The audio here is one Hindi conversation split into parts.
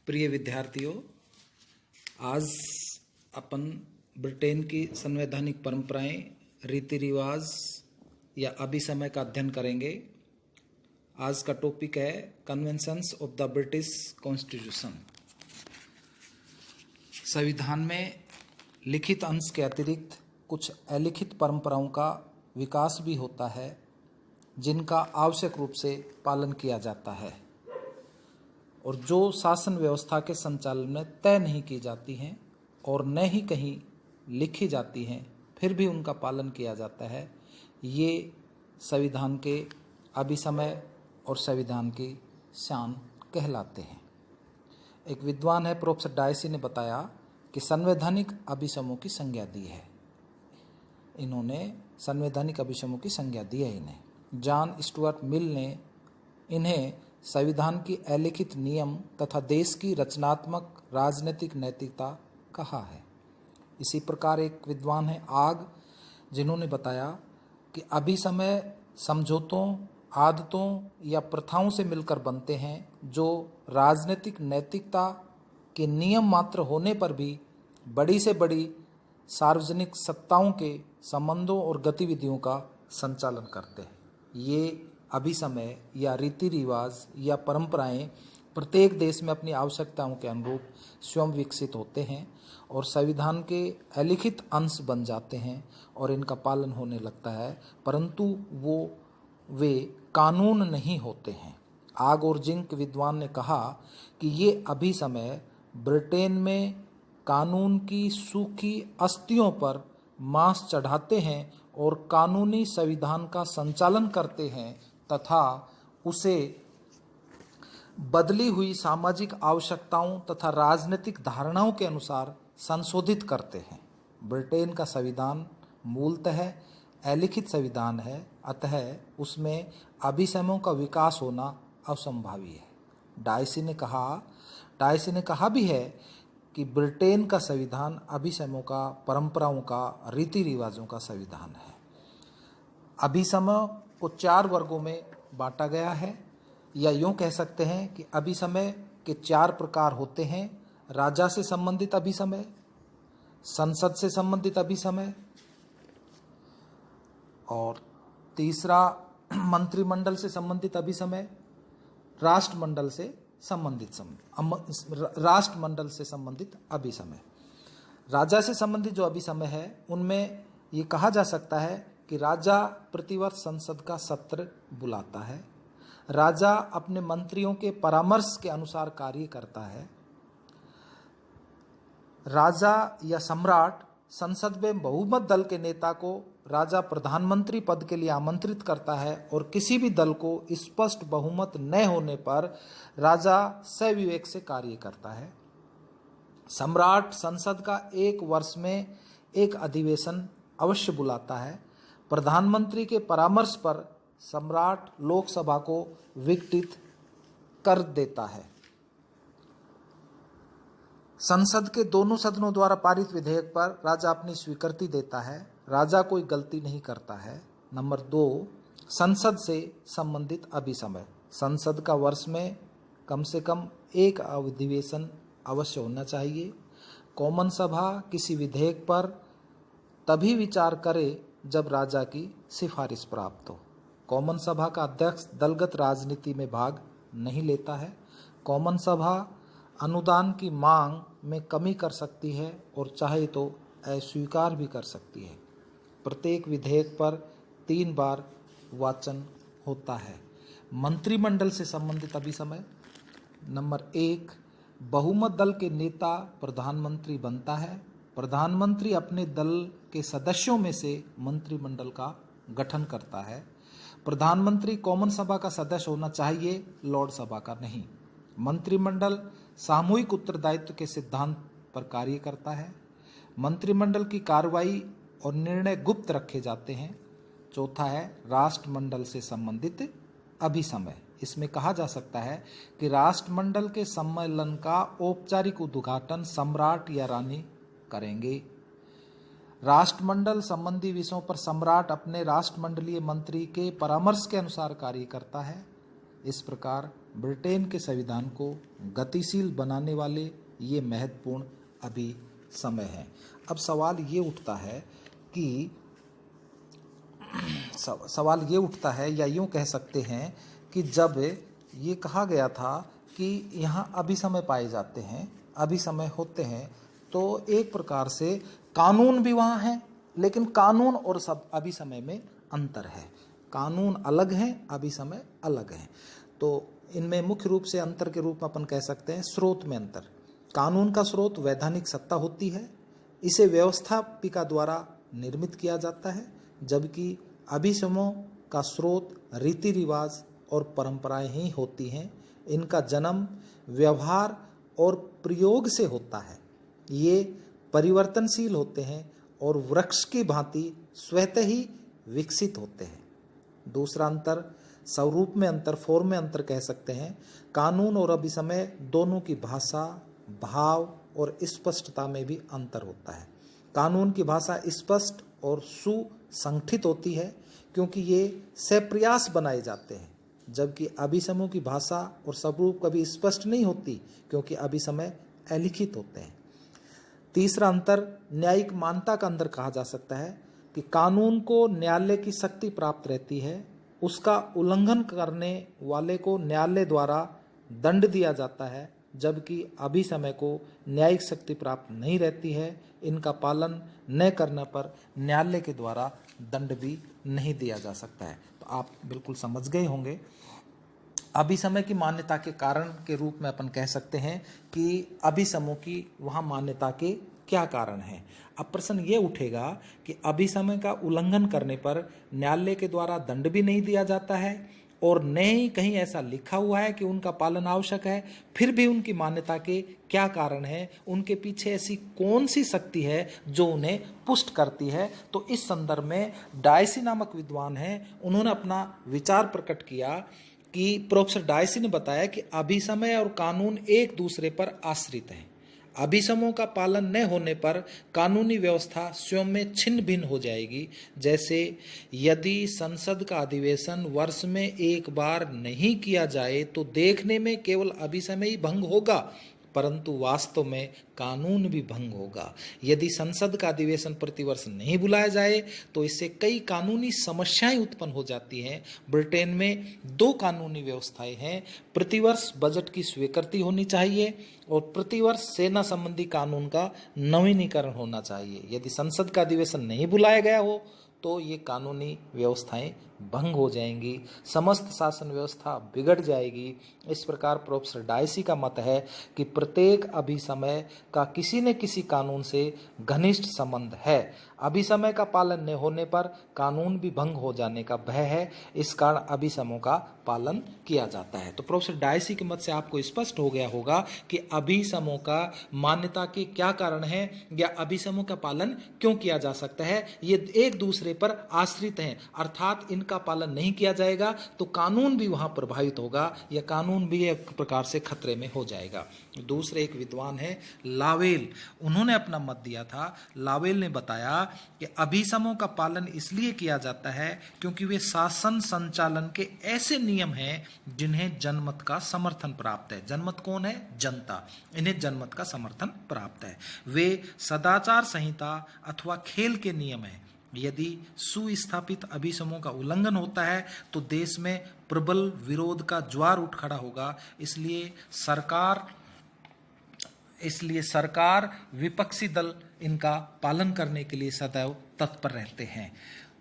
प्रिय विद्यार्थियों, आज अपन ब्रिटेन की संवैधानिक परंपराएं, रीति रिवाज या अभिसमय का अध्ययन करेंगे। आज का टॉपिक है conventions of the British constitution. संविधान में लिखित अंश के अतिरिक्त कुछ अलिखित परंपराओं का विकास भी होता है, जिनका आवश्यक रूप से पालन किया जाता है और जो शासन व्यवस्था के संचालन में तय नहीं की जाती हैं और न ही कहीं लिखी जाती हैं, फिर भी उनका पालन किया जाता है। ये संविधान के अभिसमय और संविधान की शान कहलाते हैं। एक विद्वान है प्रोफेसर डायसी ने बताया कि संवैधानिक अभिसमों की संज्ञा दी है। इन्होंने संवैधानिक अभिसमों की संज्ञा दी है। इन्हें जॉन स्टुअर्ट मिल ने इन्हें संविधान की अलिखित नियम तथा देश की रचनात्मक राजनीतिक नैतिकता कहा है। इसी प्रकार एक विद्वान है आग, जिन्होंने बताया कि अभिसमय समझौतों, आदतों या प्रथाओं से मिलकर बनते हैं, जो राजनीतिक नैतिकता के नियम मात्र होने पर भी बड़ी से बड़ी सार्वजनिक सत्ताओं के संबंधों और गतिविधियों का संचालन करते हैं। ये अभिसमय या रीति रिवाज या परंपराएं प्रत्येक देश में अपनी आवश्यकताओं के अनुरूप स्वयं विकसित होते हैं और संविधान के अलिखित अंश बन जाते हैं और इनका पालन होने लगता है, परंतु वे कानून नहीं होते हैं। आग और जिंक विद्वान ने कहा कि ये अभिसमय ब्रिटेन में कानून की सूखी अस्थियों पर मांस चढ़ाते हैं और कानूनी संविधान का संचालन करते हैं तथा उसे बदली हुई सामाजिक आवश्यकताओं तथा राजनीतिक धारणाओं के अनुसार संशोधित करते हैं। ब्रिटेन का संविधान मूलतः अलिखित संविधान है, अतः उसमें अभिसमयों का विकास होना असंभावी है। डायसी ने कहा भी है कि ब्रिटेन का संविधान अभिसमयों का, परंपराओं का, रीति रिवाजों का संविधान है। अभिसमय को 4 वर्गों में बांटा गया है, या यूँ कह सकते हैं कि अभिसमय के 4 प्रकार होते हैं। राजा से संबंधित अभिसमय, संसद से संबंधित अभिसमय, और तीसरा मंत्रिमंडल से संबंधित अभिसमय, राष्ट्रमंडल से संबंधित अभिसमय। राजा से संबंधित जो अभिसमय है, उनमें ये कहा जा सकता है कि राजा प्रतिवर्ष संसद का सत्र बुलाता है। राजा अपने मंत्रियों के परामर्श के अनुसार कार्य करता है। राजा या सम्राट संसद में बहुमत दल के नेता को राजा प्रधानमंत्री पद के लिए आमंत्रित करता है और किसी भी दल को स्पष्ट बहुमत न होने पर राजा सविवेक से कार्य करता है। सम्राट संसद का 1 वर्ष में एक अधिवेशन अवश्य बुलाता है। प्रधानमंत्री के परामर्श पर सम्राट लोकसभा को विघटित कर देता है। संसद के दोनों सदनों द्वारा पारित विधेयक पर राजा अपनी स्वीकृति देता है। राजा कोई गलती नहीं करता है। नंबर 2, संसद से संबंधित अभिसमय। संसद का वर्ष में कम से कम एक अधिवेशन अवश्य होना चाहिए। कॉमन सभा किसी विधेयक पर तभी विचार करे जब राजा की सिफारिश प्राप्त हो। कॉमन सभा का अध्यक्ष दलगत राजनीति में भाग नहीं लेता है। कॉमन सभा अनुदान की मांग में कमी कर सकती है और चाहे तो अस्वीकार भी कर सकती है। प्रत्येक विधेयक पर 3 बार वाचन होता है। मंत्रिमंडल से संबंधित अभिसमय। नंबर 1, बहुमत दल के नेता प्रधानमंत्री बनता है। प्रधानमंत्री अपने दल के सदस्यों में से मंत्रिमंडल का गठन करता है। प्रधानमंत्री कॉमन सभा का सदस्य होना चाहिए, लॉर्ड सभा का नहीं। मंत्रिमंडल सामूहिक उत्तरदायित्व के सिद्धांत पर कार्य करता है। मंत्रिमंडल की कार्रवाई और निर्णय गुप्त रखे जाते हैं। चौथा है राष्ट्रमंडल से संबंधित अभिसमय। इसमें कहा जा सकता है कि राष्ट्रमंडल के सम्मेलन का औपचारिक उद्घाटन सम्राट या रानी करेंगे। राष्ट्रमंडल संबंधी विषयों पर सम्राट अपने राष्ट्रमंडलीय मंत्री के परामर्श के अनुसार कार्य करता है। इस प्रकार ब्रिटेन के संविधान को गतिशील बनाने वाले ये महत्वपूर्ण अभी समय है। अब सवाल ये उठता है कि या यूं कह सकते हैं कि जब ये कहा गया था कि यहाँ अभिसमय पाए जाते हैं, अभिसमय होते हैं, तो एक प्रकार से कानून भी वहाँ है, लेकिन कानून और सब अभिसमय में अंतर है। कानून अलग है, अभिसमय अलग है। तो इनमें मुख्य रूप से अंतर के रूप में अपन कह सकते हैं स्रोत में अंतर। कानून का स्रोत वैधानिक सत्ता होती है, इसे व्यवस्थापिका द्वारा निर्मित किया जाता है, जबकि अभिसमयों का स्रोत रीति रिवाज और परंपराएं ही होती हैं। इनका जन्म व्यवहार और प्रयोग से होता है। ये परिवर्तनशील होते हैं और वृक्ष की भांति स्वतः ही विकसित होते हैं। दूसरा अंतर स्वरूप में अंतर, फॉर्म में अंतर कह सकते हैं। कानून और अभिसमय दोनों की भाषा, भाव और स्पष्टता में भी अंतर होता है। कानून की भाषा स्पष्ट और सुसंगठित होती है क्योंकि ये सप्रयास बनाए जाते हैं, जबकि अभिसमयों की भाषा और स्वरूप कभी स्पष्ट नहीं होती क्योंकि अभिसमय अलिखित होते हैं। तीसरा अंतर न्यायिक मान्यता का अंदर कहा जा सकता है कि कानून को न्यायालय की शक्ति प्राप्त रहती है, उसका उल्लंघन करने वाले को न्यायालय द्वारा दंड दिया जाता है, जबकि अभिसमय को न्यायिक शक्ति प्राप्त नहीं रहती है। इनका पालन न करने पर न्यायालय के द्वारा दंड भी नहीं दिया जा सकता है। तो आप बिल्कुल समझ गए होंगे। अभिसमय की मान्यता के कारण के रूप में अपन कह सकते हैं कि अभिसमयों की वहाँ मान्यता के क्या कारण हैं। अब प्रश्न ये उठेगा कि अभिसमय का उल्लंघन करने पर न्यायालय के द्वारा दंड भी नहीं दिया जाता है और न ही कहीं ऐसा लिखा हुआ है कि उनका पालन आवश्यक है, फिर भी उनकी मान्यता के क्या कारण है, उनके पीछे ऐसी कौन सी शक्ति है जो उन्हें पुष्ट करती है। तो इस संदर्भ में डायसी नामक विद्वान हैं, उन्होंने अपना विचार प्रकट किया कि प्रोफेसर डायसी ने बताया कि अभिसमय और कानून एक दूसरे पर आश्रित हैं। अभिसमयों का पालन न होने पर कानूनी व्यवस्था स्वयं में छिन्न भिन्न हो जाएगी। जैसे यदि संसद का अधिवेशन वर्ष में एक बार नहीं किया जाए तो देखने में केवल अभिसमय ही भंग होगा, परंतु वास्तव में कानून भी भंग होगा। यदि संसद का अधिवेशन प्रतिवर्ष नहीं बुलाया जाए तो इससे कई कानूनी समस्याएं उत्पन्न हो जाती हैं। ब्रिटेन में 2 कानूनी व्यवस्थाएं हैं। प्रतिवर्ष बजट की स्वीकृति होनी चाहिए और प्रतिवर्ष सेना संबंधी कानून का नवीनीकरण होना चाहिए। यदि संसद का अधिवेशन नहीं बुलाया गया हो तो ये कानूनी व्यवस्थाएं भंग हो जाएंगी, समस्त शासन व्यवस्था बिगड़ जाएगी। इस प्रकार प्रोफेसर डायसी का मत है कि प्रत्येक अभिसमय का किसी न किसी कानून से घनिष्ठ संबंध है। अभिसमय का पालन न होने पर कानून भी भंग हो जाने का भय है, इस कारण अभिसमयों का पालन किया जाता है। तो प्रोफेसर डायसी के मत से आपको स्पष्ट हो गया होगा कि अभिसमयों का मान्यता के क्या कारण है या अभिसमयों का पालन क्यों किया जा सकता है। ये एक दूसरे पर आश्रित हैं, अर्थात इनका पालन नहीं किया जाएगा तो कानून भी वहां प्रभावित होगा या कानून भी एक प्रकार से खतरे में हो जाएगा। दूसरे एक विद्वान है लावेल, उन्होंने अपना मत दिया था। लावेल ने बताया कि अभिसमयों का पालन इसलिए किया जाता है क्योंकि वे शासन संचालन के ऐसे नियम हैं जिन्हें जनमत का समर्थन प्राप्त है। जनमत कौन है? जनता। इन्हें जनमत का समर्थन प्राप्त है। वे सदाचार संहिता अथवा खेल के नियम हैं। यदि सुस्थापित अभिसमयों का उल्लंघन होता है तो देश में प्रबल विरोध का ज्वार उठ खड़ा होगा। इसलिए सरकार विपक्षी दल इनका पालन करने के लिए सदैव तत्पर रहते हैं।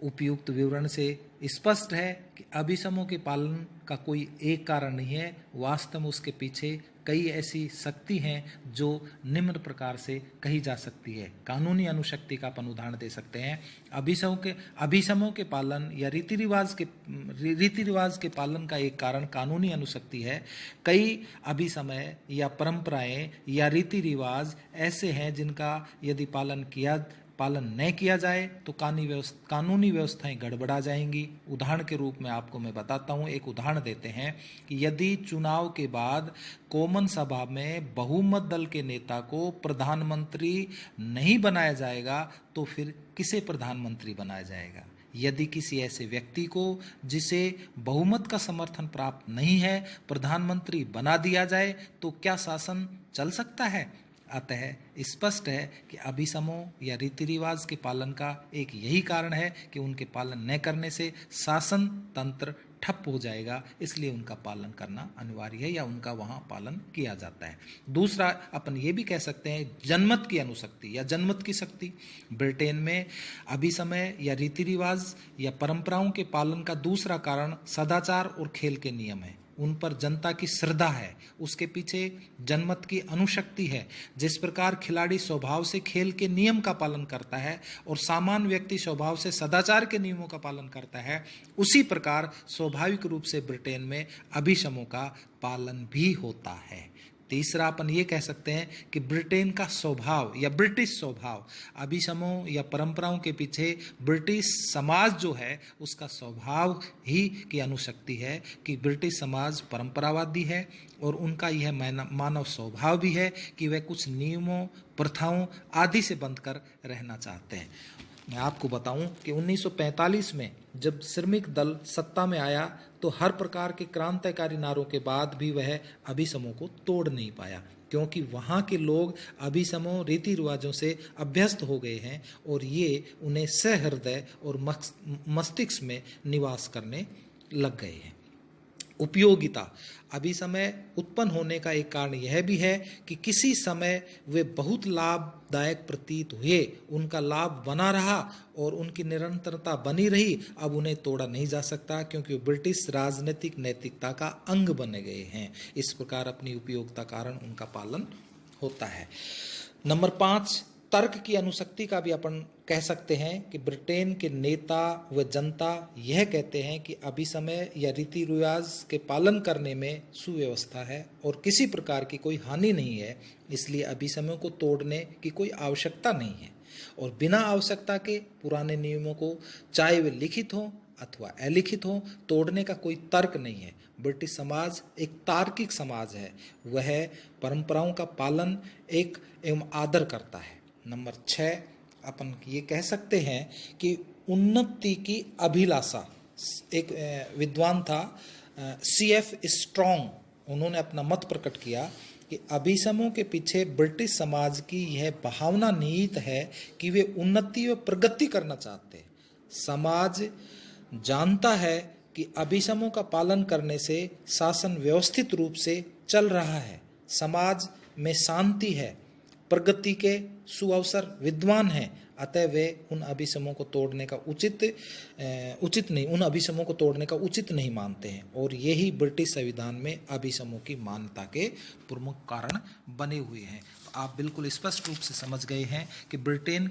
उपयुक्त विवरण से स्पष्ट है कि अभिसमयों के पालन का कोई एक कारण नहीं है, वास्तव में उसके पीछे कई ऐसी शक्ति हैं जो निम्न प्रकार से कही जा सकती है। कानूनी अनुशक्ति का अपन उदाहरण दे सकते हैं। अभिसमयों के पालन या रीति रिवाज के पालन का एक कारण कानूनी अनुशक्ति है। कई अभिसमय या परंपराएं या रीति रिवाज ऐसे हैं जिनका यदि पालन न किया जाए तो कानूनी व्यवस्थाएं गड़बड़ा जाएंगी। उदाहरण के रूप में आपको मैं बताता हूं, एक उदाहरण देते हैं कि यदि चुनाव के बाद कॉमन सभा में बहुमत दल के नेता को प्रधानमंत्री नहीं बनाया जाएगा तो फिर किसे प्रधानमंत्री बनाया जाएगा? यदि किसी ऐसे व्यक्ति को जिसे बहुमत का समर्थन प्राप्त नहीं है प्रधानमंत्री बना दिया जाए तो क्या शासन चल सकता है? अतः स्पष्ट है कि अभिसमों या रीति रिवाज के पालन का एक यही कारण है कि उनके पालन न करने से शासन तंत्र ठप हो जाएगा, इसलिए उनका पालन करना अनिवार्य है या उनका वहाँ पालन किया जाता है। दूसरा अपन ये भी कह सकते हैं जनमत की अनुशक्ति या जनमत की शक्ति। ब्रिटेन में अभिसमय या रीति रिवाज या परंपराओं के पालन का दूसरा कारण सदाचार और खेल के नियम है। उन पर जनता की श्रद्धा है, उसके पीछे जनमत की अनुशक्ति है। जिस प्रकार खिलाड़ी स्वभाव से खेल के नियम का पालन करता है और सामान्य व्यक्ति स्वभाव से सदाचार के नियमों का पालन करता है, उसी प्रकार स्वाभाविक रूप से ब्रिटेन में अभिसमों का पालन भी होता है। तीसरा अपन ये कह सकते हैं कि ब्रिटेन का स्वभाव या ब्रिटिश स्वभाव अभिसमों या परंपराओं के पीछे ब्रिटिश समाज जो है उसका स्वभाव ही की अनुशक्ति है कि ब्रिटिश समाज परंपरावादी है और उनका यह मानव स्वभाव भी है कि वे कुछ नियमों प्रथाओं आदि से बंधकर रहना चाहते हैं। मैं आपको बताऊं कि 1945 में जब श्रमिक दल सत्ता में आया तो हर प्रकार के क्रांतिकारी नारों के बाद भी वह अभिसमों को तोड़ नहीं पाया, क्योंकि वहाँ के लोग अभिसमों रीति रिवाजों से अभ्यस्त हो गए हैं और ये उन्हें सहृदय और मस्तिष्क में निवास करने लग गए हैं। उपयोगिता अभिसमय उत्पन्न होने का एक कारण यह भी है कि किसी समय वे बहुत लाभदायक प्रतीत हुए, उनका लाभ बना रहा और उनकी निरंतरता बनी रही। अब उन्हें तोड़ा नहीं जा सकता क्योंकि वे ब्रिटिश राजनीतिक नैतिकता का अंग बन गए हैं। इस प्रकार अपनी उपयोगिता कारण उनका पालन होता है। नंबर 5, तर्क की अनुशक्ति का भी अपन कह सकते हैं कि ब्रिटेन के नेता व जनता यह कहते हैं कि अभिसमय या रीति रिवाज के पालन करने में सुव्यवस्था है और किसी प्रकार की कोई हानि नहीं है, इसलिए अभिसमयों को तोड़ने की कोई आवश्यकता नहीं है और बिना आवश्यकता के पुराने नियमों को चाहे वे लिखित हों अथवा अलिखित हों तोड़ने का कोई तर्क नहीं है। ब्रिटिश समाज एक तार्किक समाज है, वह परंपराओं का पालन एक एवं आदर करता है। नंबर 6, अपन ये कह सकते हैं कि उन्नति की अभिलाषा। एक विद्वान था C.F. स्ट्रॉन्ग, उन्होंने अपना मत प्रकट किया कि अभिसमों के पीछे ब्रिटिश समाज की यह भावना निहित है कि वे उन्नति व प्रगति करना चाहते हैं। समाज जानता है कि अभिसमों का पालन करने से शासन व्यवस्थित रूप से चल रहा है, समाज में शांति है, प्रगति के सुअवसर विद्वान हैं, अतः वे उन अभिसमों को तोड़ने का उचित नहीं मानते हैं और यही ब्रिटिश संविधान में अभिसमों की मान्यता के प्रमुख कारण बने हुए हैं। आप बिल्कुल स्पष्ट रूप से समझ गए हैं कि ब्रिटेन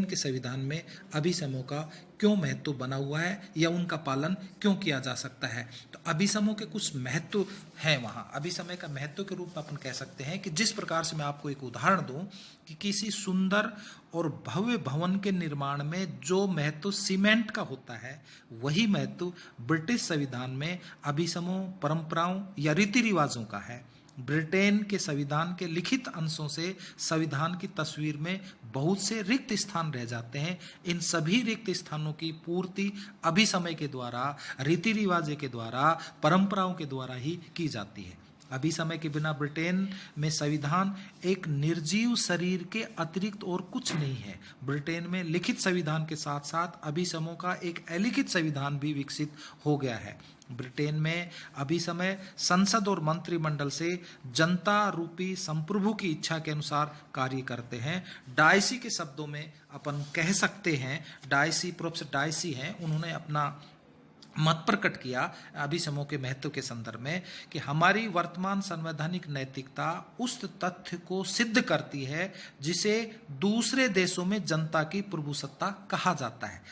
के संविधान में अभिसमों का क्यों महत्व बना हुआ है या उनका पालन क्यों किया जा सकता है। तो अभिसमों के कुछ महत्व हैं वहाँ। अभिसमय का महत्व के रूप में अपन कह सकते हैं कि जिस प्रकार से मैं आपको एक उदाहरण दूं कि किसी सुंदर और भव्य भवन के निर्माण में जो महत्व सीमेंट का होता है, वही महत्व ब्रिटिश संविधान में अभिसमों, परंपराओं या रीति रिवाजों का है। ब्रिटेन के संविधान के लिखित अंशों से संविधान की तस्वीर में बहुत से रिक्त स्थान रह जाते हैं। इन सभी रिक्त स्थानों की पूर्ति अभिसमय के द्वारा, रीति रिवाज के द्वारा, परंपराओं के द्वारा ही की जाती है। अभिसमय के बिना ब्रिटेन में संविधान एक निर्जीव शरीर के अतिरिक्त और कुछ नहीं है। ब्रिटेन में लिखित संविधान के साथ साथ अभिसमयों का एक अलिखित संविधान भी विकसित हो गया है। ब्रिटेन में अभिसमय संसद और मंत्रिमंडल से जनता रूपी संप्रभु की इच्छा के अनुसार कार्य करते हैं। डायसी के शब्दों में अपन कह सकते हैं, प्रोफेसर डायसी हैं, उन्होंने अपना मत प्रकट किया अभिसमयों के महत्व के संदर्भ में कि हमारी वर्तमान संवैधानिक नैतिकता उस तथ्य को सिद्ध करती है जिसे दूसरे देशों में जनता की प्रभुसत्ता कहा जाता है।